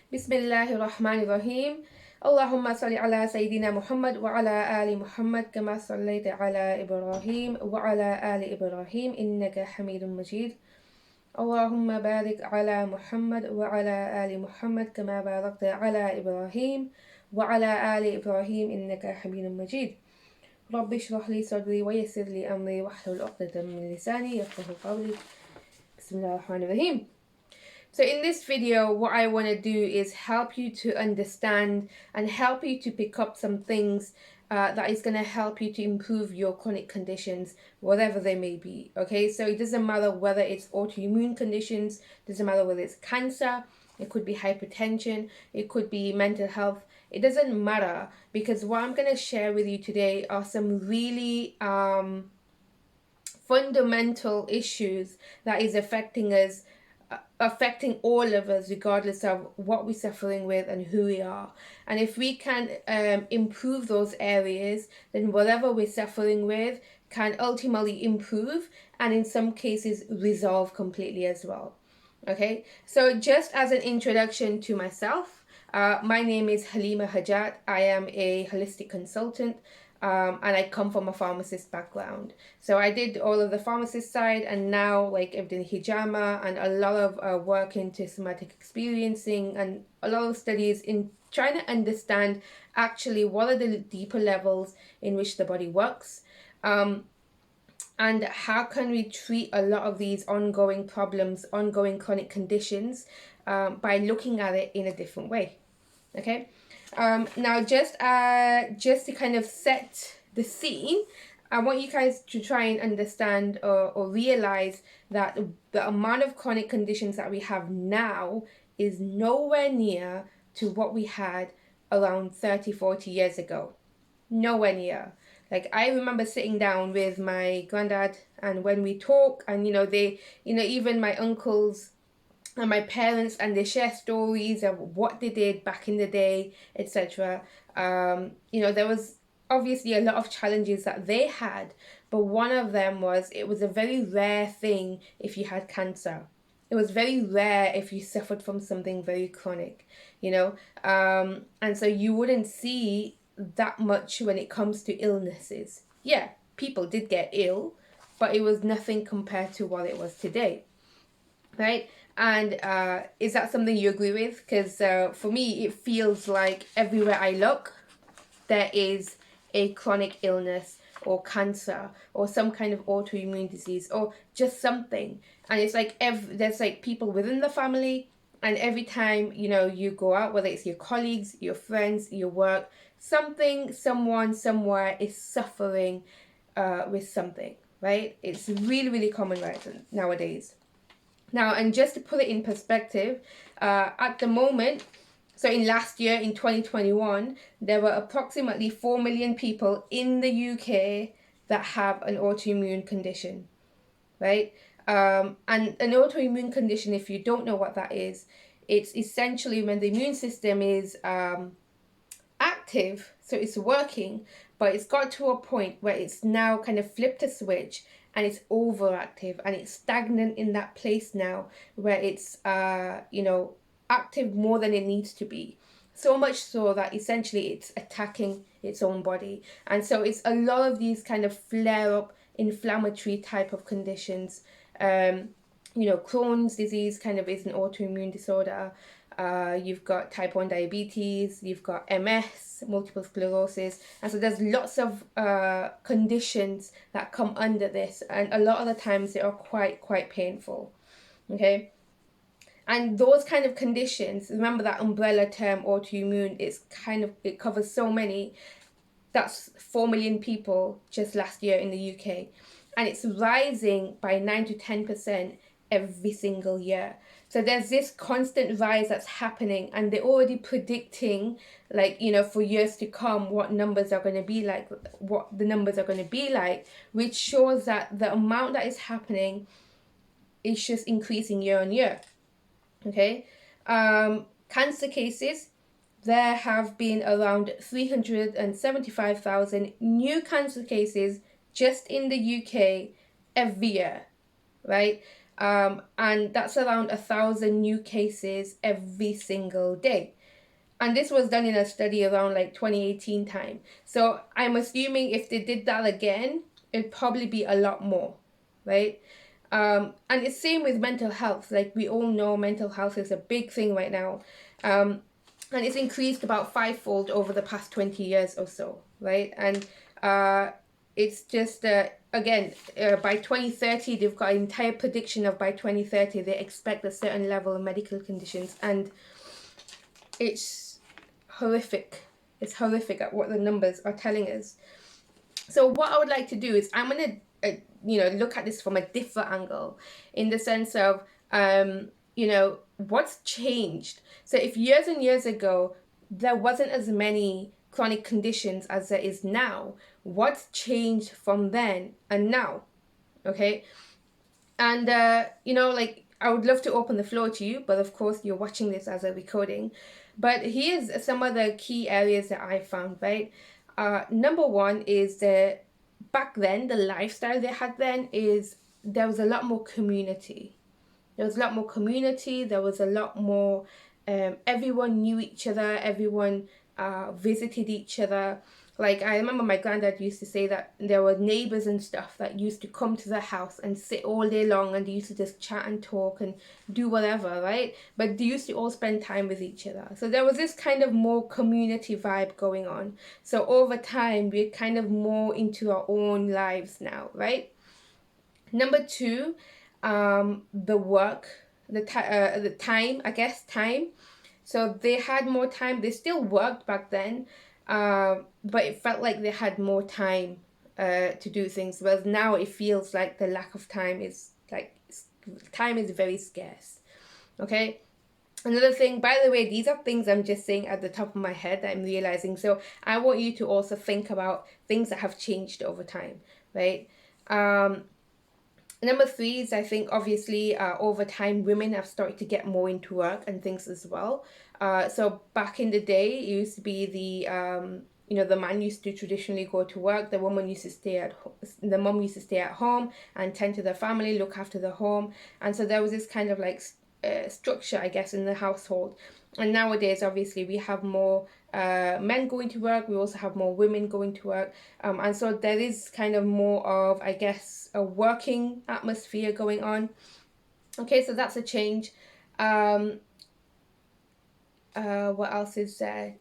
Bismillahirrahmanirrahim. Allahumma salli ala Sayyidina Muhammad wa ala ali Muhammad kama sallaita ala Ibrahim wa ala ali Ibrahim innaka Hamidum Majid. Allahumma barik ala Muhammad wa ala ali Muhammad kama barakta ala Ibrahim wa ala ali Ibrahim innaka Hamidum Majid. Rabbi shrah li sadri wa yassir li amri wahlul 'uqdatam min lisani yafqahu qawli. Bismillahirrahmanirrahim. So in this video, what I want to do is help you to understand and help you to pick up some things that is going to help you to improve your chronic conditions, whatever they may be. Okay, so it doesn't matter whether it's autoimmune conditions, doesn't matter whether it's cancer, it could be hypertension, it could be mental health. It doesn't matter, because what I'm going to share with you today are some really fundamental issues that is affecting us, affecting all of us, regardless of what we're suffering with and who we are. And if we can improve those areas, then whatever we're suffering with can ultimately improve, and in some cases resolve completely as well. Okay, so just as an introduction to myself, my name is Halima Hajat. I am a holistic consultant, and I come from a pharmacist background. So I did all of the pharmacist side, and now like I've done hijama and a lot of work into somatic experiencing and a lot of studies in trying to understand actually what are the deeper levels in which the body works, and how can we treat a lot of these ongoing problems, ongoing chronic conditions, by looking at it in a different way. Okay. Now just to kind of set the scene, I want you guys to try and understand or realize that the amount of chronic conditions that we have now is nowhere near to what we had around 30-40 years ago. Nowhere near. Like, I remember sitting down with my granddad, and when we talk, and even my uncles and my parents, and they share stories of what they did back in the day, etc. There was obviously a lot of challenges that they had, but one of them was it was a very rare thing if you had cancer. It was very rare if you suffered from something very chronic, and so you wouldn't see that much when it comes to illnesses. Yeah, people did get ill, but it was nothing compared to what it was today, right? And is that something you agree with? Because for me, it feels like everywhere I look, there is a chronic illness or cancer or some kind of autoimmune disease or just something. And it's like there's like people within the family, and every time you go out, whether it's your colleagues, your friends, your work, something, someone, somewhere is suffering with something, right? It's really, really common right nowadays. Now, and just to put it in perspective, at the moment, so in last year, in 2021, there were approximately 4 million people in the UK that have an autoimmune condition, right? And an autoimmune condition, if you don't know what that is, it's essentially when the immune system is active, so it's working, but it's got to a point where it's now kind of flipped a switch, and it's overactive, and it's stagnant in that place now where it's active more than it needs to be, so much so that essentially it's attacking its own body. And so it's a lot of these kind of flare up inflammatory type of conditions. Crohn's disease kind of is an autoimmune disorder. You've got type 1 diabetes, you've got MS, multiple sclerosis, and so there's lots of conditions that come under this, and a lot of the times they are quite painful. Okay, and those kind of conditions, remember that umbrella term autoimmune, it covers so many. That's 4 million people just last year in the UK, and it's rising by 9 to 10% every single year. So there's this constant rise that's happening, and they're already predicting, for years to come, what the numbers are going to be like, which shows that the amount that is happening is just increasing year on year. Okay, cancer cases, there have been around 375,000 new cancer cases just in the UK every year, right? And that's around 1,000 new cases every single day. And this was done in a study around like 2018 time. So I'm assuming if they did that again, it'd probably be a lot more, right? And it's same with mental health. Like we all know mental health is a big thing right now. And it's increased about fivefold over the past 20 years or so, right? And it's just, again, by 2030, they've got an entire prediction of by 2030, they expect a certain level of medical conditions. And it's horrific. It's horrific at what the numbers are telling us. So what I would like to do is I'm going to, look at this from a different angle in the sense of, what's changed. So if years and years ago, there wasn't as many chronic conditions as there is now, what's changed from then and now? Okay. And, I would love to open the floor to you, but of course you're watching this as a recording. But here's some of the key areas that I found, right? Number one is back then, the lifestyle they had then is there was a lot more community. There was a lot more community. There was a lot more, everyone knew each other. Everyone visited each other. Like, I remember my granddad used to say that there were neighbors and stuff that used to come to the house and sit all day long, and they used to just chat and talk and do whatever, right? But they used to all spend time with each other. So there was this kind of more community vibe going on. So over time, we're kind of more into our own lives now, right? Number two, the work, the time, I guess, time. So they had more time. They still worked back then, but it felt like they had more time to do things. Whereas now it feels like the lack of time is time is very scarce. Okay. Another thing, by the way, these are things I'm just saying at the top of my head that I'm realizing. So I want you to also think about things that have changed over time, right? Number three is, I think, obviously, over time, women have started to get more into work and things as well. So back in the day, it used to be the man used to traditionally go to work. The woman used to stay at home. The mom used to stay at home and tend to the family, look after the home. And so there was this kind of like structure, I guess, in the household. And nowadays, obviously, we have more men going to work. We also have more women going to work. And so there is kind of more of, I guess, a working atmosphere going on. Okay, so that's a change. What else is there?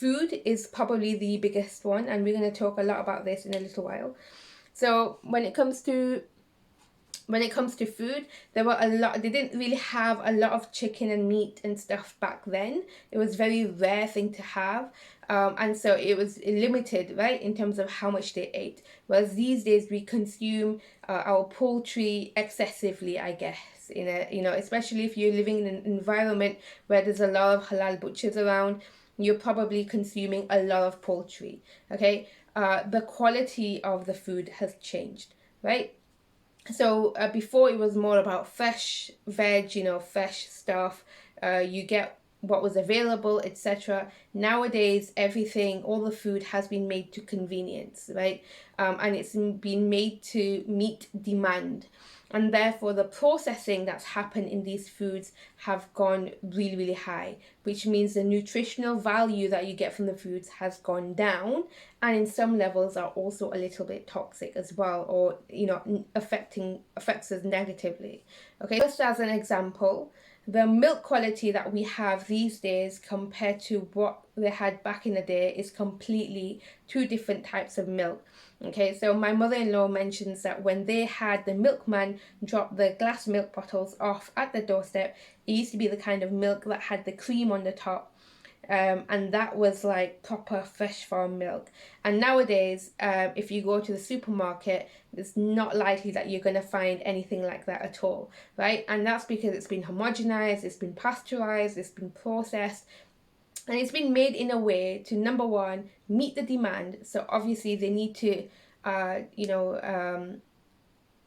Food is probably the biggest one, and we're going to talk a lot about this in a little while. So when it comes to food, there were they didn't really have a lot of chicken and meat and stuff back then. It was a very rare thing to have. And so it was limited, right, in terms of how much they ate. Whereas these days we consume our poultry excessively, I guess, especially if you're living in an environment where there's a lot of halal butchers around, you're probably consuming a lot of poultry, okay? The quality of the food has changed, right? So before it was more about fresh veg, fresh stuff. You get what was available, etc. Nowadays, everything, all the food has been made to convenience, right? And it's been made to meet demand. And therefore, the processing that's happened in these foods have gone really, really high, which means the nutritional value that you get from the foods has gone down, and in some levels are also a little bit toxic as well, or affects us negatively. Okay, just as an example, the milk quality that we have these days compared to what they had back in the day is completely two different types of milk. Okay, so my mother-in-law mentions that when they had the milkman drop the glass milk bottles off at the doorstep, it used to be the kind of milk that had the cream on the top. And that was like proper fresh farm milk. And nowadays, if you go to the supermarket, it's not likely that you're going to find anything like that at all, right? And that's because it's been homogenized, it's been pasteurized, it's been processed, and it's been made in a way to, number one, meet the demand. So obviously they need to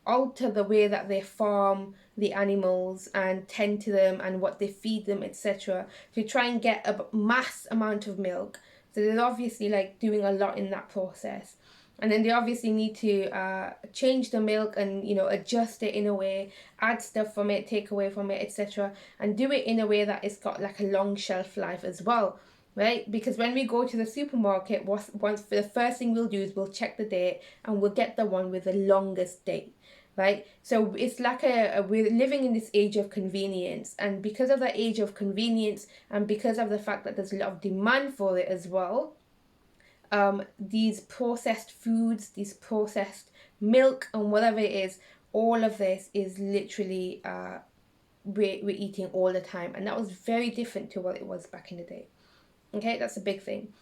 alter the way that they farm the animals and tend to them and what they feed them, etc., to try and get a mass amount of milk. So they're obviously like doing a lot in that process. And then they obviously need to change the milk and, you know, adjust it in a way, add stuff from it, take away from it, etc., and do it in a way that it's got like a long shelf life as well, right? Because when we go to the supermarket, once the first thing we'll do is we'll check the date and we'll get the one with the longest date, right? So it's like we're living in this age of convenience, and because of that age of convenience and because of the fact that there's a lot of demand for it as well, these processed foods, these processed milk and whatever it is, all of this is literally we're eating all the time, and that was very different to what it was back in the day. Okay, that's a big thing.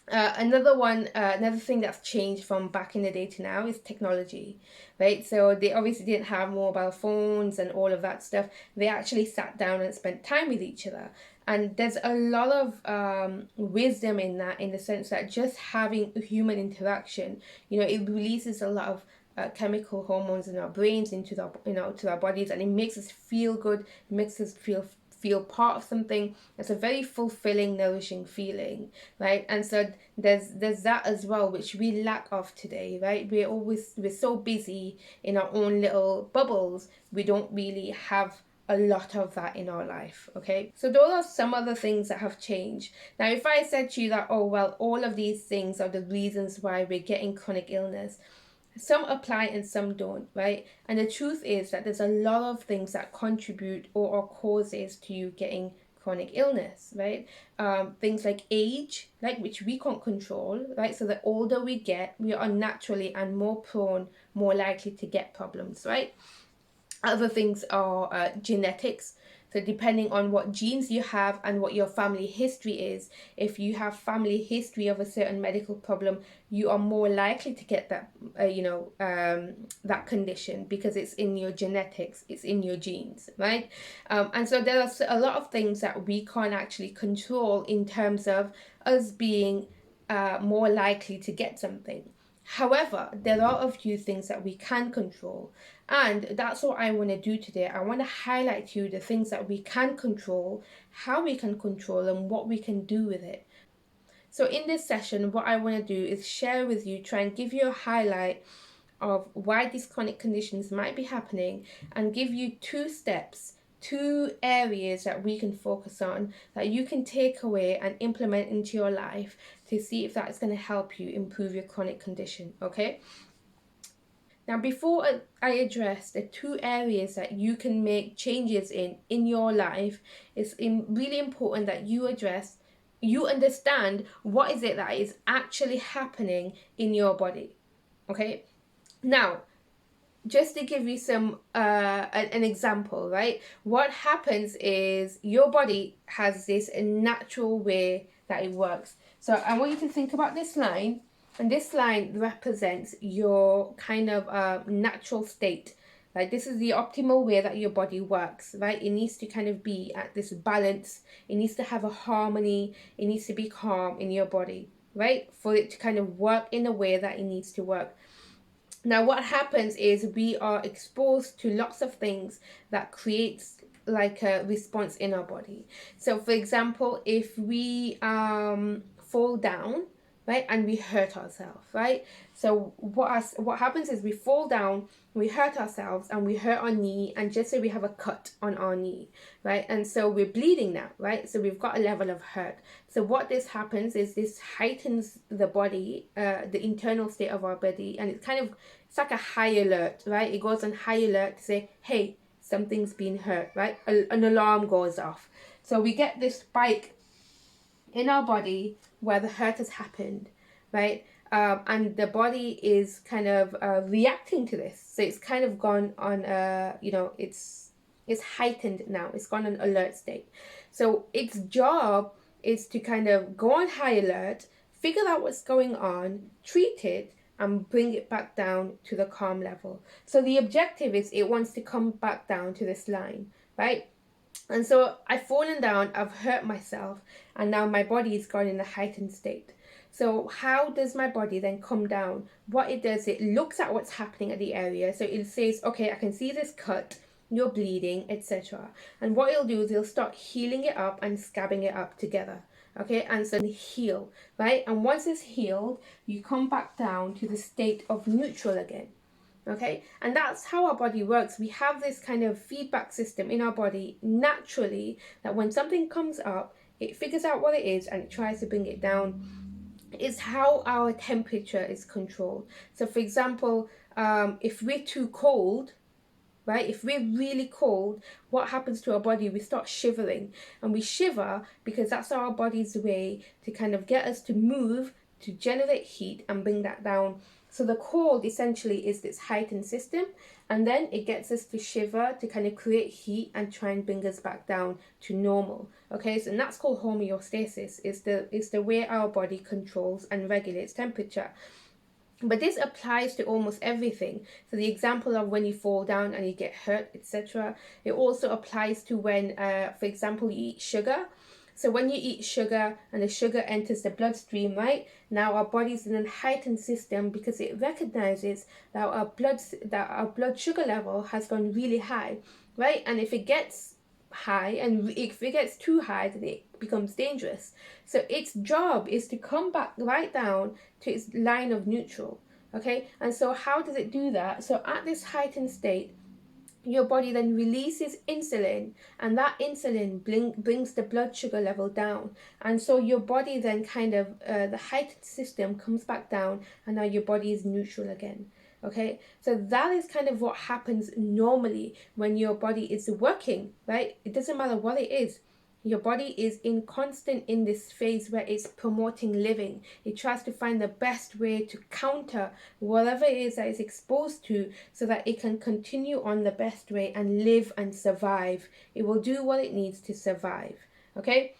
Another thing that's changed from back in the day to now is technology, right? So they obviously didn't have mobile phones and all of that stuff. They actually sat down and spent time with each other. And there's a lot of wisdom in that, in the sense that just having human interaction, you know, it releases a lot of chemical hormones in our brains into the, you know, to our bodies, and it makes us feel good. It makes us feel part of something. It's a very fulfilling, nourishing feeling, right? And so there's that as well, which we lack of today, right? We're so busy in our own little bubbles, we don't really have a lot of that in our life. Okay, so those are some of the things that have changed. Now, if I said to you that, oh well, all of these things are the reasons why we're getting chronic illness, some apply and some don't, right? And the truth is that there's a lot of things that contribute or are causes to you getting chronic illness, right? Things like age, like, which we can't control, right? So the older we get, we are naturally and more prone, more likely to get problems, right? Other things are genetics. So depending on what genes you have and what your family history is, if you have family history of a certain medical problem, you are more likely to get that, that condition, because it's in your genetics, it's in your genes, right? And so there are a lot of things that we can't actually control in terms of us being more likely to get something. However, there are a few things that we can control, and that's what I want to do today. I want to highlight to you the things that we can control, how we can control them, what we can do with it. So in this session, what I want to do is share with you, try and give you a highlight of why these chronic conditions might be happening, and give you 2 steps, 2 areas that we can focus on, that you can take away and implement into your life to see if that's going to help you improve your chronic condition, okay? Now, before I address the 2 areas that you can make changes in your life, it's really important that you understand what is it that is actually happening in your body, okay? Now, just to give you some an example, right? What happens is your body has this natural way that it works. So I want you to think about this line, and this line represents your kind of natural state. Like, this is the optimal way that your body works, right? It needs to kind of be at this balance. It needs to have a harmony. It needs to be calm in your body, right? For it to kind of work in a way that it needs to work. Now, what happens is we are exposed to lots of things that creates like a response in our body. So, for example, if we fall down, right, and we hurt ourselves, right? So what happens is we fall down, we hurt ourselves, and we hurt our knee, and just say we have a cut on our knee, right? And so we're bleeding now, right? So we've got a level of hurt. So what this happens is this heightens the body, the internal state of our body, and it's like a high alert, right? It goes on high alert to say, hey, something's been hurt, right? An alarm goes off. So we get this spike in our body where the hurt has happened, right? And the body is kind of reacting to this. So it's kind of gone on, it's heightened now. It's gone on alert state. So its job is to kind of go on high alert, figure out what's going on, treat it, and bring it back down to the calm level. So the objective is it wants to come back down to this line, right? And so I've fallen down, I've hurt myself, and now my body is gone in a heightened state. So how does my body then come down? What it does, it looks at what's happening at the area. So it says, okay, I can see this cut, you're bleeding, etc. And what it'll do is it'll start healing it up and scabbing it up together. okay, and so heal, right? And once it's healed, you come back down to the state of neutral again. Okay, and that's how our body works. We have this kind of feedback system in our body naturally, that when something comes up, it figures out what it is and it tries to bring it down. It's how our temperature is controlled. So for example, if we're too cold, right, if we're really cold, what happens to our body? We start shivering, and we shiver because that's our body's way to kind of get us to move, to generate heat and bring that down. So the cold essentially is this heightened system, and then it gets us to shiver to kind of create heat and try and bring us back down to normal. Okay, so that's called homeostasis. It's the way our body controls and regulates temperature. But this applies to almost everything. So the example of when you fall down and you get hurt, etc. It also applies to when, for example, you eat sugar. So when you eat sugar and the sugar enters the bloodstream, right? Now our body's in a heightened system because it recognizes that our blood sugar level has gone really high, right? And if it gets high, and if it gets too high, then it becomes dangerous. So its job is to come back right down to its line of neutral. Okay, and so how does it do that? So at this heightened state, your body then releases insulin, and that insulin brings the blood sugar level down, and so your body then kind of the heightened system comes back down, and now your body is neutral again. Okay, so that is kind of what happens normally when your body is working, right? It doesn't matter what it is. Your body is in this phase where it's promoting living. It tries to find the best way to counter whatever it is that it's exposed to, so that it can continue on the best way and live and survive. It will do what it needs to survive. Okay?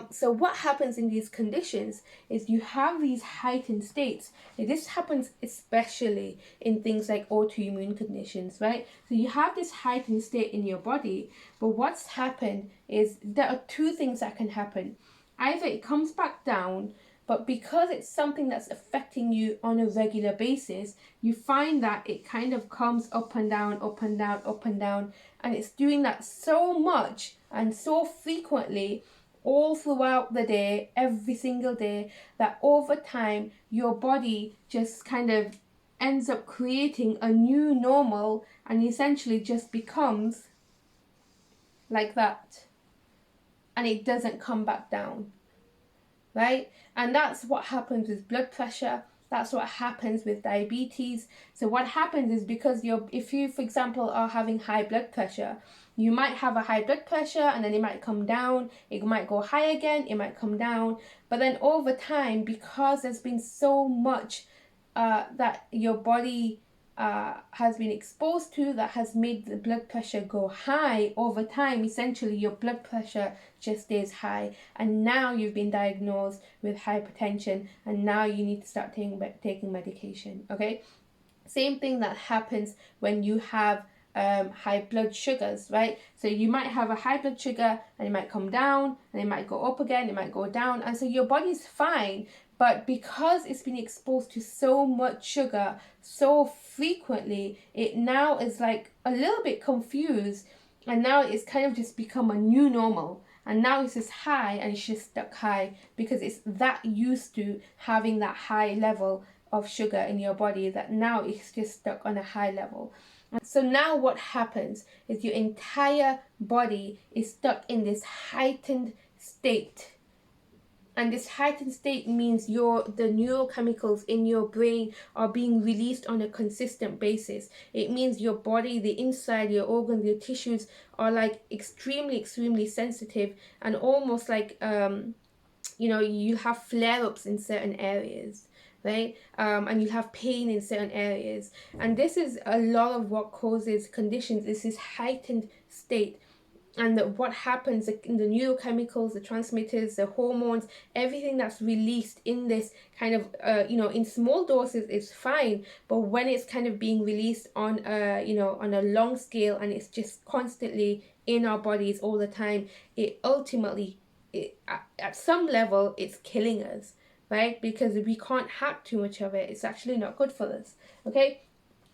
So what happens in these conditions is you have these heightened states. Now, this happens especially in things like autoimmune conditions, right? So you have this heightened state in your body, but what's happened is there are two things that can happen. Either it comes back down, but because it's something that's affecting you on a regular basis, you find that it kind of comes up and down, up and down, up and down, and it's doing that so much and so frequently all throughout the day, every single day, that over time your body just kind of ends up creating a new normal and essentially just becomes like that, and it doesn't come back down, right? And that's what happens with blood pressure. That's what happens with diabetes. So what happens is, because if you, for example, are having high blood pressure, you might have a high blood pressure and then it might come down, it might go high again, it might come down. But then over time, because there's been so much that your body has been exposed to that has made the blood pressure go high, over time, essentially your blood pressure just stays high, and now you've been diagnosed with hypertension, and now you need to start taking medication. Okay, same thing that happens when you have high blood sugars, right? So you might have a high blood sugar and it might come down and it might go up again, it might go down, and so your body's fine. But because it's been exposed to so much sugar so frequently, it now is like a little bit confused, and now it's kind of just become a new normal. And now it's just high, and it's just stuck high because it's that used to having that high level of sugar in your body that now it's just stuck on a high level. So now what happens is your entire body is stuck in this heightened state. And this heightened state means the neurochemicals in your brain are being released on a consistent basis. It means your body, the inside, your organs, your tissues are like extremely, extremely sensitive, and almost like, you have flare-ups in certain areas, right? And you have pain in certain areas. And this is a lot of what causes conditions, is this heightened state. And what happens in the neurochemicals, the transmitters, the hormones, everything that's released in this kind of, in small doses is fine. But when it's kind of being released on a long scale, and it's just constantly in our bodies all the time, it ultimately, at some level, it's killing us, right? Because we can't have too much of it. It's actually not good for us, okay?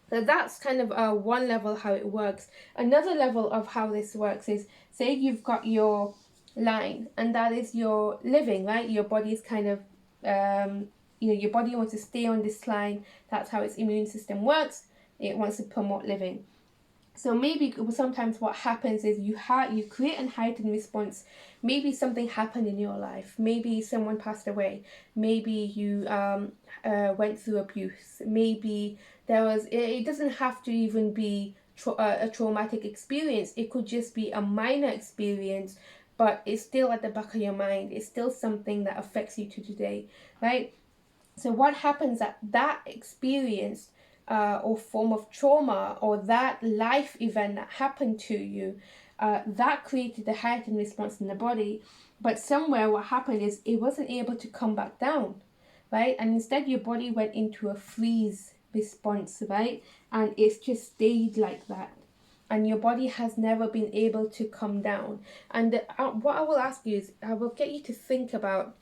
So that's kind of one level how it works. Another level of how this works is, say you've got your line, and that is your living, right? Your body is kind of, your body wants to stay on this line. That's how its immune system works. It wants to promote living. So maybe sometimes what happens is you create a heightened response. Maybe something happened in your life. Maybe someone passed away. Maybe you went through abuse. Maybe there was. It doesn't have to even be a traumatic experience. It could just be a minor experience, but it's still at the back of your mind. It's still something that affects you to today, right? So what happens at that experience or form of trauma or that life event that happened to you, that created the heightened response in the body. But somewhere what happened is it wasn't able to come back down, right? And instead your body went into a freeze response, right? And it's just stayed like that. And your body has never been able to come down. And what I will ask you is, I will get you to think about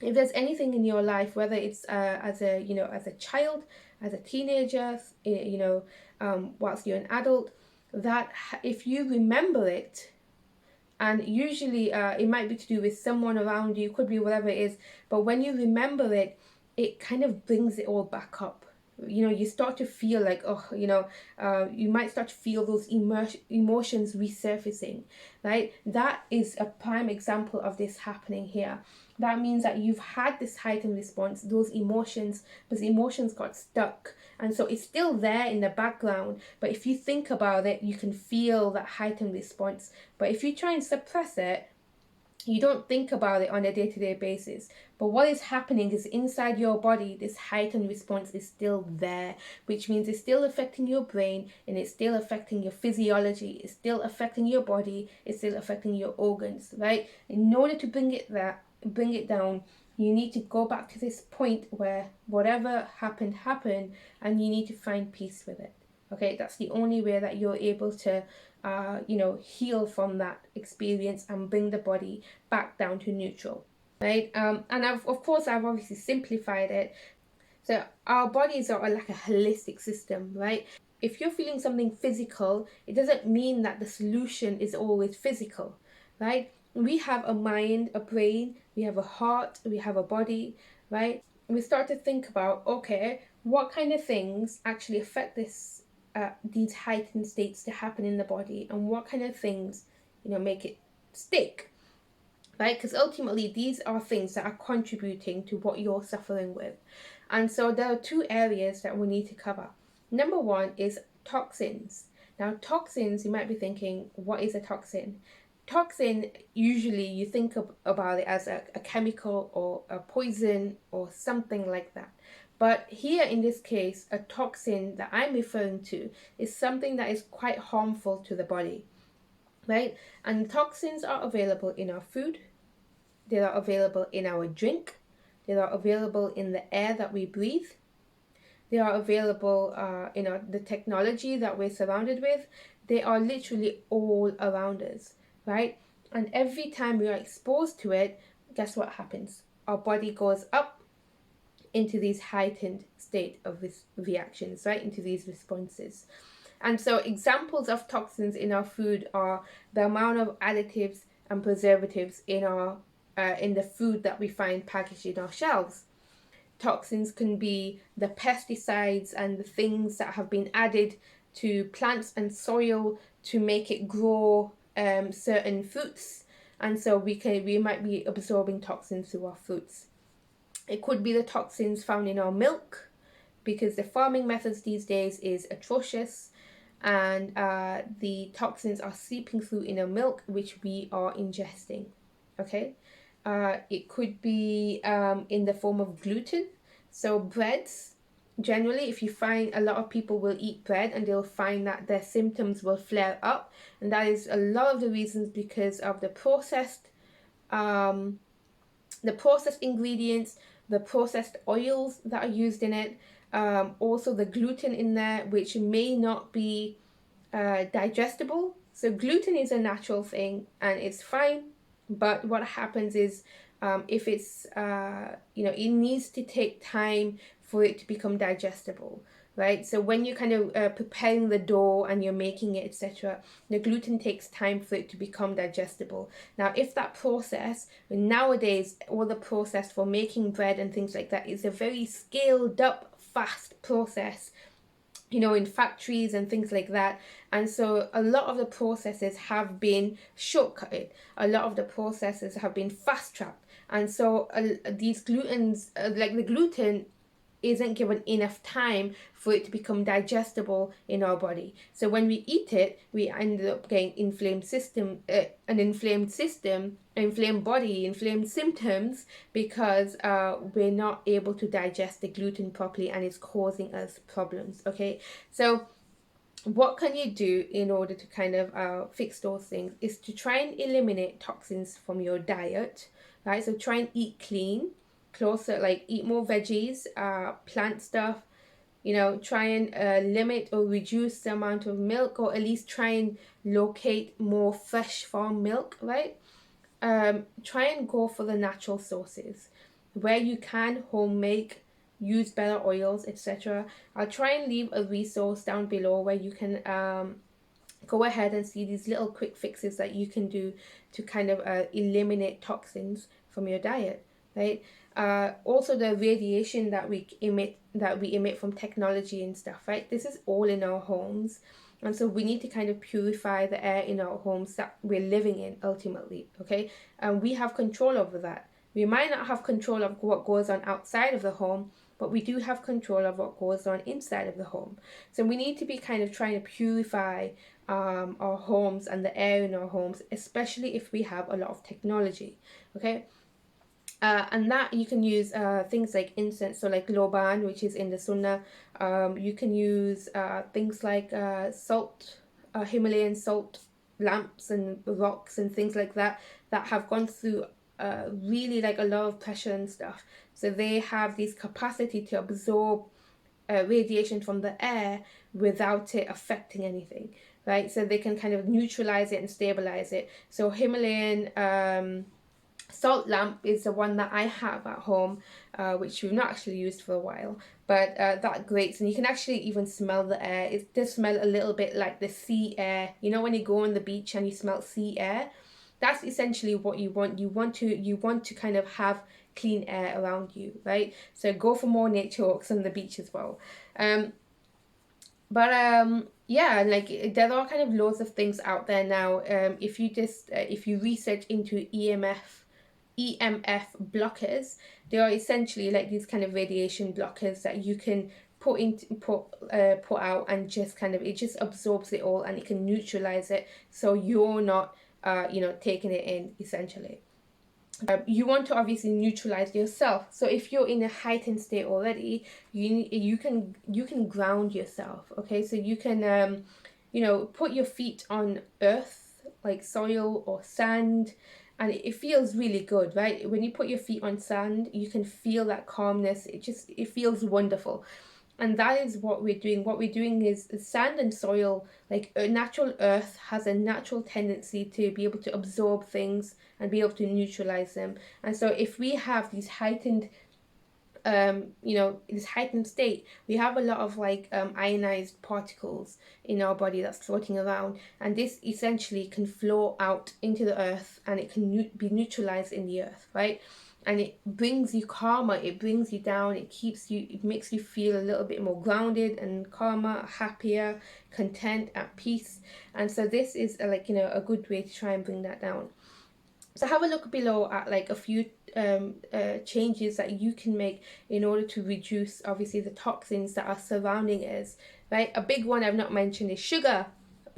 if there's anything in your life, whether it's as a child, as a teenager, whilst you're an adult, that if you remember it, and usually it might be to do with someone around you, could be whatever it is, but when you remember it, it kind of brings it all back up. You start to feel like, you might start to feel those emotions resurfacing, right? That is a prime example of this happening here. That means that you've had this heightened response, those emotions got stuck. And so it's still there in the background, but if you think about it, you can feel that heightened response. But if you try and suppress it, you don't think about it on a day-to-day basis. But what is happening is inside your body, this heightened response is still there, which means it's still affecting your brain, and it's still affecting your physiology, it's still affecting your body, it's still affecting your organs, right? In order to bring it down, you need to go back to this point where whatever happened, and you need to find peace with it. Okay, that's the only way that you're able to heal from that experience and bring the body back down to neutral, right? And I've obviously simplified it. So our bodies are like a holistic system, right? If you're feeling something physical, it doesn't mean that the solution is always physical, right? We have a mind, a brain, we have a heart, we have a body, right? We start to think about, okay, what kind of things actually affect these heightened states to happen in the body, and what kind of things make it stick, right? Because ultimately these are things that are contributing to what you're suffering with. And so there are two areas that we need to cover. Number one is toxins. Now toxins, you might be thinking, what is a toxin? Toxin, usually you think about it as a chemical or a poison or something like that. But here in this case, a toxin that I'm referring to is something that is quite harmful to the body, right? And toxins are available in our food, they are available in our drink, they are available in the air that we breathe, they are available in the technology that we're surrounded with. They are literally all around us, right? And every time we are exposed to it, guess what happens? Our body goes up into these heightened state of reactions, right? Into these responses. And so examples of toxins in our food are the amount of additives and preservatives in the food that we find packaged in our shelves. Toxins can be the pesticides and the things that have been added to plants and soil to make it grow certain fruits, and so we might be absorbing toxins through our fruits. It could be the toxins found in our milk, because the farming methods these days is atrocious, and the toxins are seeping through in our milk, which we are ingesting. Okay, it could be in the form of gluten. So breads, generally, if you find a lot of people will eat bread and they'll find that their symptoms will flare up, and that is a lot of the reasons because of the processed ingredients, the processed oils that are used in it, also the gluten in there, which may not be digestible. So gluten is a natural thing and it's fine, but what happens is if it's it needs to take time for it to become digestible, right? So when you're kind of preparing the dough and you're making it, etc., the gluten takes time for it to become digestible. Now, if that process, nowadays, all the process for making bread and things like that is a very scaled up, fast process, in factories and things like that. And so a lot of the processes have been shortcutted. A lot of the processes have been fast tracked. And so these glutens, like the gluten, isn't given enough time for it to become digestible in our body. So when we eat it, we end up getting inflamed body, inflamed symptoms, because we're not able to digest the gluten properly, and it's causing us problems. Okay, so what can you do in order to kind of fix those things is to try and eliminate toxins from your diet, right? So try and eat clean, closer, like eat more veggies, plant stuff, try and limit or reduce the amount of milk, or at least try and locate more fresh farm milk, right? Try and go for the natural sources. Where you can, homemade, use better oils, etc. I'll try and leave a resource down below where you can go ahead and see these little quick fixes that you can do to kind of eliminate toxins from your diet, right? Also the radiation that we emit from technology and stuff, right? This is all in our homes. And so we need to kind of purify the air in our homes that we're living in ultimately, okay? And we have control over that. We might not have control of what goes on outside of the home, but we do have control of what goes on inside of the home. So we need to be kind of trying to purify our homes and the air in our homes, especially if we have a lot of technology, okay? And that you can use things like incense, so like loban, which is in the sunnah. You can use things like salt, Himalayan salt lamps and rocks and things like that have gone through really like a lot of pressure and stuff. So they have this capacity to absorb radiation from the air without it affecting anything, right? So they can kind of neutralize it and stabilize it. So Himalayan salt lamp is the one that I have at home, which we've not actually used for a while, but that grates, and you can actually even smell the air. It does smell a little bit like the sea air. When you go on the beach and you smell sea air, that's essentially what you want. You want to kind of have clean air around you, right? So go for more nature walks on the beach as well. Yeah, like there are kind of loads of things out there now. If you research into EMF blockers, they are essentially like these kind of radiation blockers that you can put out, and just kind of, it just absorbs it all and it can neutralize it, so you're not taking it in essentially. You want to obviously neutralize yourself. So if you're in a heightened state already, you can ground yourself. Okay, so you can put your feet on earth, like soil or sand, and it feels really good, right? When you put your feet on sand, you can feel that calmness. It feels wonderful. And that is what we're doing. What we're doing is sand and soil, like natural earth, has a natural tendency to be able to absorb things and be able to neutralize them. And so if we have these heightened this heightened state, we have a lot of like ionized particles in our body that's floating around, and this essentially can flow out into the earth, and it can be neutralized in the earth, right? And it brings you calmer, it brings you down, it makes you feel a little bit more grounded and calmer, happier, content, at peace. And so this is a good way to try and bring that down. So have a look below at like a few changes that you can make in order to reduce obviously the toxins that are surrounding us, right? A big one I've not mentioned is sugar.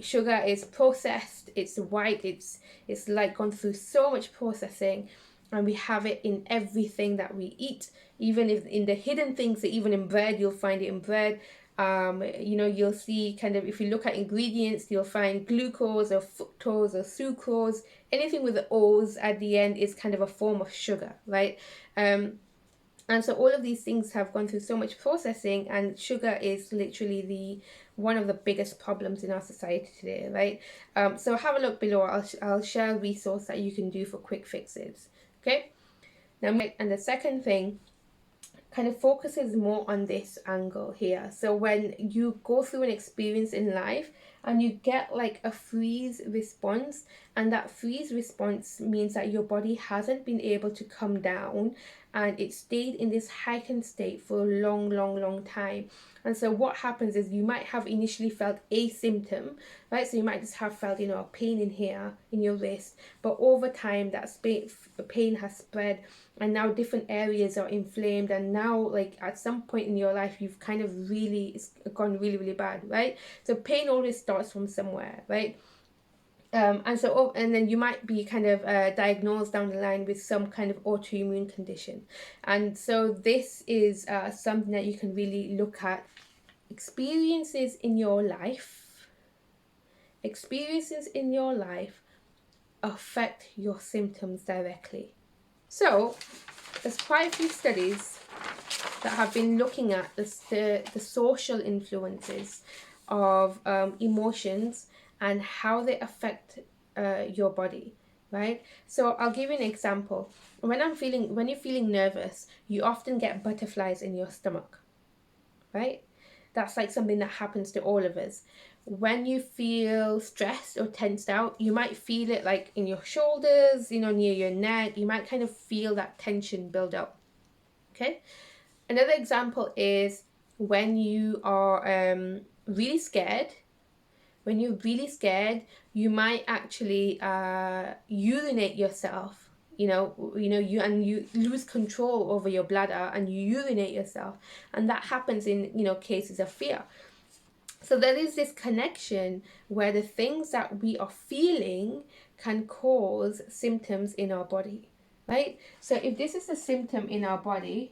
Sugar is processed, it's white, it's like gone through so much processing, and we have it in everything that we eat, even if in the hidden things, even in bread, you'll find it in bread. You'll see kind of, if you look at ingredients, you'll find glucose or fructose or sucrose. Anything with the O's at the end is kind of a form of sugar, right? And so all of these things have gone through so much processing, and sugar is literally one of the biggest problems in our society today, right? So have a look below. I'll share a resource that you can do for quick fixes, okay? Now, and the second thing kind of focuses more on this angle here. So when you go through an experience in life and you get like a freeze response, and that freeze response means that your body hasn't been able to come down and it stayed in this heightened state for a long time. And so what happens is you might have initially felt a symptom, right? So you might just have felt, a pain in here, in your wrist, but over time that pain has spread, and now different areas are inflamed, and now like at some point in your life you've kind of it's gone really bad, right? So pain always starts from somewhere, right? And then you might be kind of diagnosed down the line with some kind of autoimmune condition. And so this is something that you can really look at. Experiences in your life affect your symptoms directly. So there's quite a few studies that have been looking at the social influences of emotions and how they affect your body, right? So I'll give you an example. When you're feeling nervous, you often get butterflies in your stomach, right? That's like something that happens to all of us. When you feel stressed or tensed out, you might feel it like in your shoulders, near your neck. You might kind of feel that tension build up, okay? Another example is when you are really scared. When you're really scared, you might actually urinate yourself. You lose control over your bladder and you urinate yourself, and that happens in cases of fear. So there is this connection where the things that we are feeling can cause symptoms in our body, right? So if this is a symptom in our body,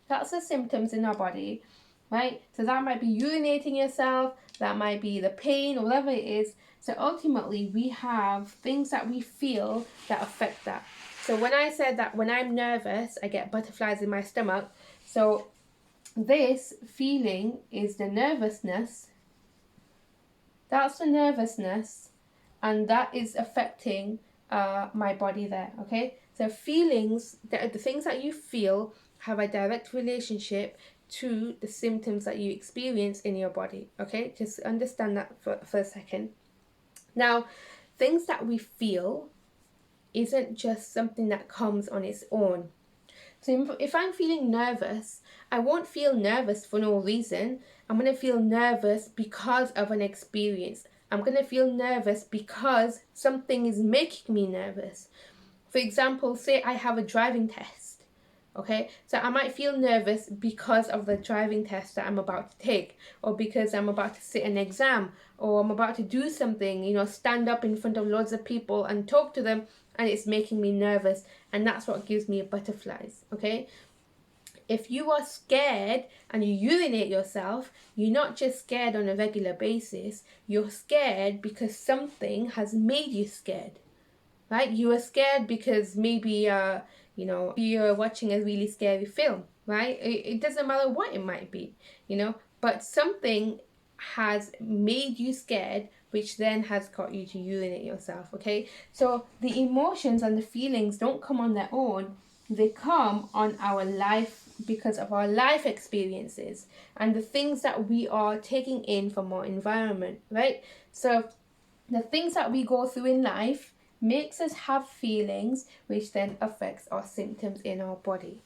that's the symptoms in our body, right? So that might be urinating yourself, that might be the pain or whatever it is. So ultimately we have things that we feel that affect that. So when I said that when I'm nervous, I get butterflies in my stomach. So this feeling is the nervousness. That's the nervousness, and that is affecting my body there, okay? So feelings, the things that you feel have a direct relationship to the symptoms that you experience in your body, okay? Just understand that for a second. Now, things that we feel isn't just something that comes on its own. So if I'm feeling nervous, I won't feel nervous for no reason. I'm going to feel nervous because of an experience. I'm going to feel nervous because something is making me nervous. For example, say I have a driving test, okay? So I might feel nervous because of the driving test that I'm about to take, or because I'm about to sit an exam, or I'm about to do something, stand up in front of loads of people and talk to them, and it's making me nervous, and that's what gives me butterflies, okay? If you are scared and you urinate yourself, you're not just scared on a regular basis, you're scared because something has made you scared, right? You are scared because maybe you're watching a really scary film, right? It doesn't matter what it might be, but something has made you scared, which then has got you to urinate yourself, okay? So the emotions and the feelings don't come on their own. They come on our life because of our life experiences and the things that we are taking in from our environment, right? So the things that we go through in life makes us have feelings, which then affects our symptoms in our body,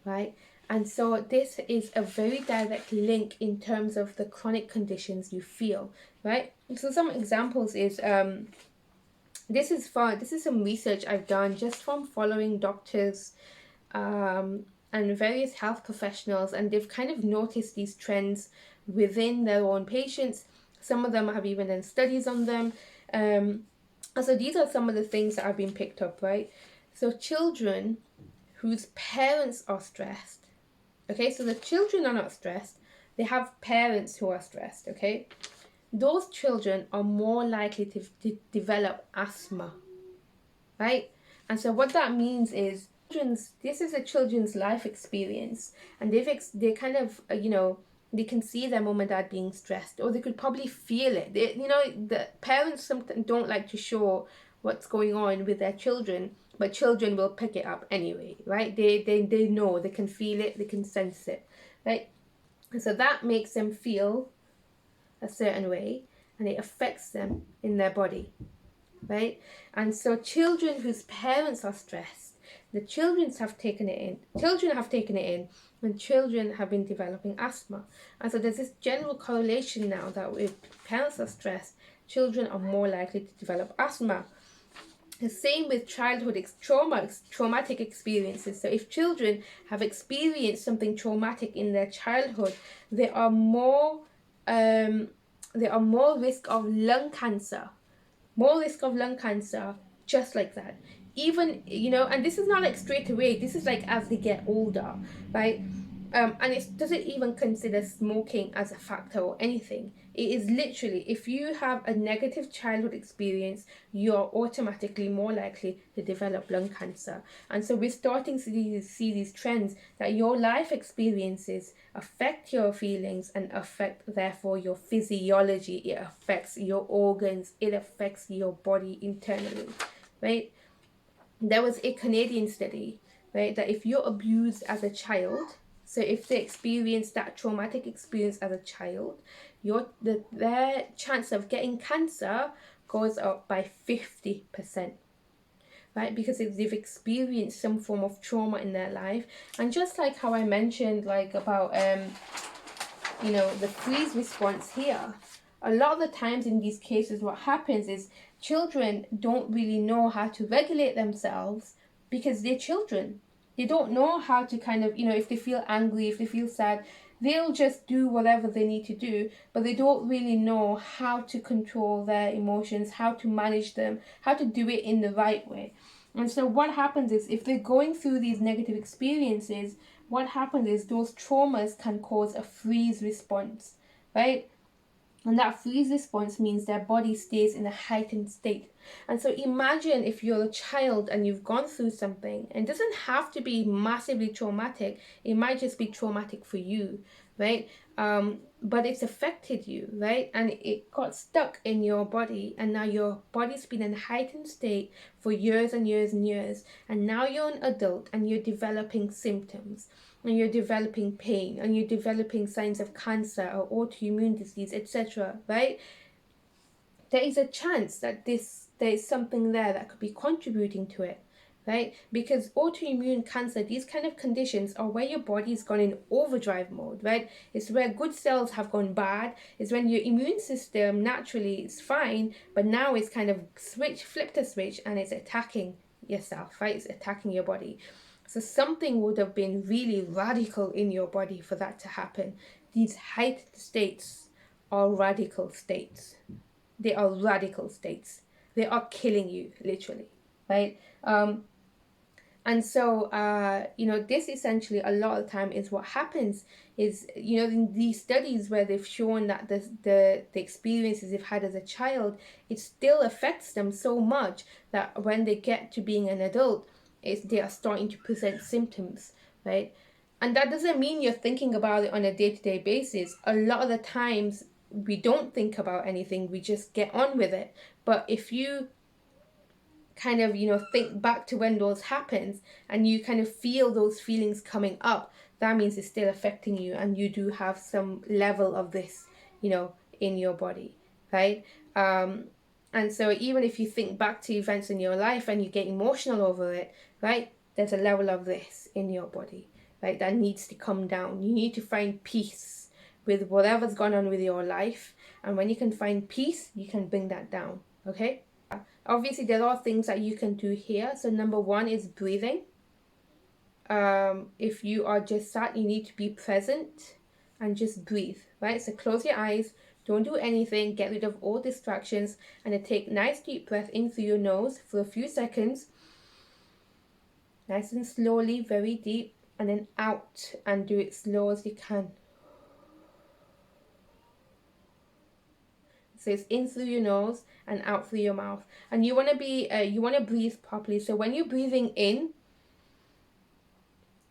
right? And so this is a very direct link in terms of the chronic conditions you feel, right? So some examples is this is some research I've done just from following doctors and various health professionals, and they've kind of noticed these trends within their own patients. Some of them have even done studies on them. So these are some of the things that have been picked up, right? So children whose parents are stressed, okay, so the children are not stressed, they have parents who are stressed, okay? Those children are more likely to develop asthma, right? And so what that means is this is a children's life experience, and they kind of they can see their mom and dad being stressed, or they could probably feel it. The parents sometimes don't like to show what's going on with their children, but children will pick it up anyway, right? They know, they can feel it, they can sense it, right? And so that makes them feel a certain way, and it affects them in their body, right? And so children whose parents are stressed, the children have taken it in, and children have been developing asthma. And so there's this general correlation now that if parents are stressed, children are more likely to develop asthma. The same with childhood traumatic experiences. So if children have experienced something traumatic in their childhood, there are more risk of lung cancer, just like that. Even, and this is not like straight away, this is like as they get older, right? And it doesn't even consider smoking as a factor or anything. It is literally, if you have a negative childhood experience, you're automatically more likely to develop lung cancer. And so we're starting to see these trends that your life experiences affect your feelings and affect, therefore, your physiology. It affects your organs. It affects your body internally, right? There was a Canadian study, right, that if you're abused as a child, so if they experience that traumatic experience as a child, their chance of getting cancer goes up by 50%, right? Because they've experienced some form of trauma in their life. And just like how I mentioned, like about the freeze response here, a lot of the times in these cases, what happens is children don't really know how to regulate themselves because they're children. They don't know how to kind of, if they feel angry, if they feel sad, they'll just do whatever they need to do, but they don't really know how to control their emotions, how to manage them, how to do it in the right way. And so what happens is, if they're going through these negative experiences, what happens is those traumas can cause a freeze response, right? And that freeze response means their body stays in a heightened state. And so imagine if you're a child and you've gone through something, and it doesn't have to be massively traumatic, it might just be traumatic for you, right? But it's affected you, right? And it got stuck in your body, and now your body's been in a heightened state for years and years and years. And now you're an adult and you're developing symptoms, and you're developing pain, and you're developing signs of cancer or autoimmune disease, etc., right? There is a chance that there is something there that could be contributing to it, right? Because autoimmune cancer, these kind of conditions are where your body's gone in overdrive mode, right? It's where good cells have gone bad. It's when your immune system naturally is fine, but now it's kind of flipped a switch, and it's attacking yourself, right? It's attacking your body. So something would have been really radical in your body for that to happen. These heightened states are radical states. They are radical states. They are killing you, literally, right? And so, this essentially a lot of the time is what happens is, in these studies where they've shown that the experiences they've had as a child, it still affects them so much that when they get to being an adult, they are starting to present symptoms, right? And that doesn't mean you're thinking about it on a day-to-day basis. A lot of the times we don't think about anything, we just get on with it. But if you kind of, think back to when those happens, and you kind of feel those feelings coming up, that means it's still affecting you, and you do have some level of this, in your body, right? And so even if you think back to events in your life and you get emotional over it, right, there's a level of this in your body, right, that needs to come down. You need to find peace with whatever's gone on with your life. And when you can find peace, you can bring that down, okay? Obviously, there are things that you can do here. So number one is breathing. If you are just sat, you need to be present and just breathe, right? So close your eyes. Don't do anything. Get rid of all distractions, and then take nice deep breath in through your nose for a few seconds. Nice and slowly, very deep, and then out, and do it slow as you can. So it's in through your nose and out through your mouth. And you want to breathe properly. So when you're breathing in,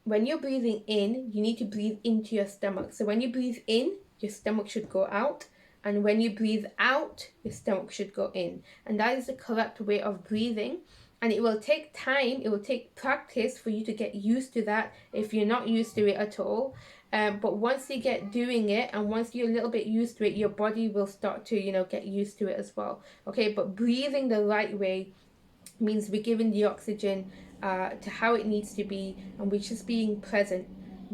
you need to breathe into your stomach. So when you breathe in, your stomach should go out. And when you breathe out, your stomach should go in. And that is the correct way of breathing. And it will take time, it will take practice for you to get used to that if you're not used to it at all. But once you get doing it, and once you're a little bit used to it, your body will start to, get used to it as well. Okay, but breathing the right way means we're giving the oxygen to how it needs to be, and we're just being present.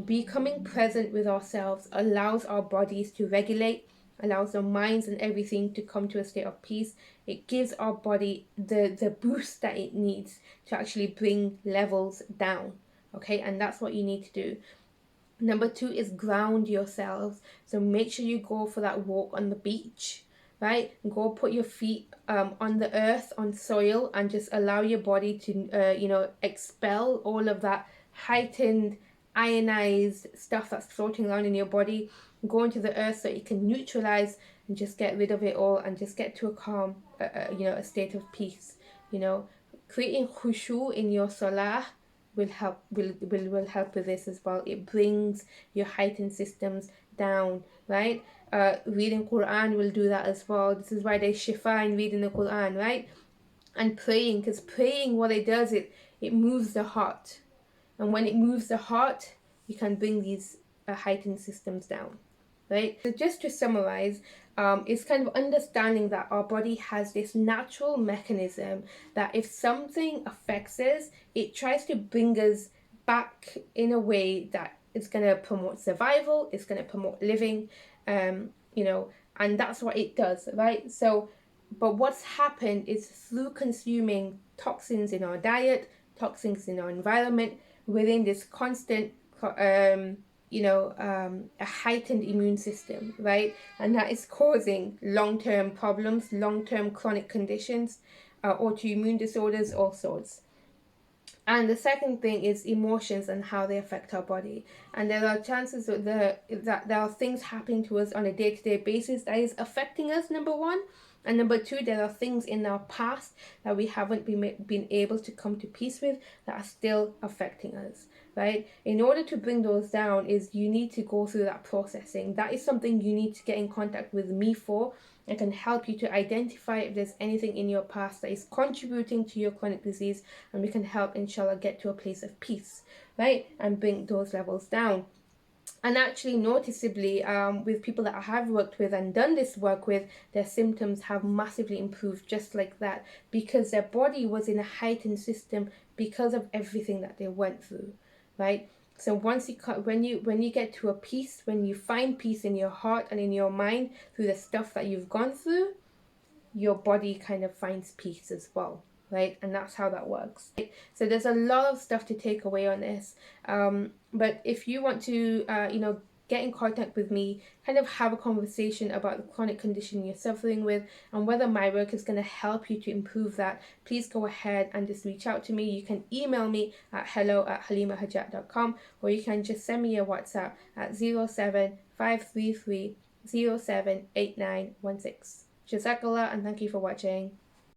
Becoming present with ourselves allows our bodies to regulate, allows our minds and everything to come to a state of peace. It gives our body the boost that it needs to actually bring levels down. Okay, and that's what you need to do. Number two is ground yourselves. So make sure you go for that walk on the beach, right? Go put your feet on the earth, on soil, and just allow your body to, expel all of that heightened, ionized stuff that's floating around in your body. Go into the earth so it can neutralize and just get rid of it all and just get to a calm, a state of peace. Creating khushu in your salah will help with this as well. It brings your heightened systems down, right? Reading Quran will do that as well. This is why there's shifa in reading the Quran, right? And praying, because praying, what it does, it moves the heart, and when it moves the heart, you can bring these heightened systems down, right? So just to summarize, it's kind of understanding that our body has this natural mechanism that if something affects us, it tries to bring us back in a way that it's going to promote survival, it's going to promote living, and that's what it does, right? So, but what's happened is through consuming toxins in our diet, toxins in our environment, within this constant a heightened immune system, right? And that is causing long-term problems, long-term chronic conditions, autoimmune disorders, all sorts. And the second thing is emotions and how they affect our body. And there are chances that there are things happening to us on a day-to-day basis that is affecting us, number one. And number two, there are things in our past that we haven't been able to come to peace with that are still affecting us, right? In order to bring those down is you need to go through that processing. That is something you need to get in contact with me for. I can help you to identify if there's anything in your past that is contributing to your chronic disease, and we can help, inshallah, get to a place of peace, right? And bring those levels down. And actually, noticeably, with people that I have worked with and done this work with, their symptoms have massively improved just like that, because their body was in a heightened system because of everything that they went through, right? So once when you get to a peace, when you find peace in your heart and in your mind through the stuff that you've gone through, your body kind of finds peace as well, right? And that's how that works. So there's a lot of stuff to take away on this. But if you want to, get in contact with me, kind of have a conversation about the chronic condition you're suffering with and whether my work is going to help you to improve that, please go ahead and just reach out to me. You can email me at hello@halimahajat.com, or you can just send me a WhatsApp at 07533 078916. Jazakallah, and thank you for watching.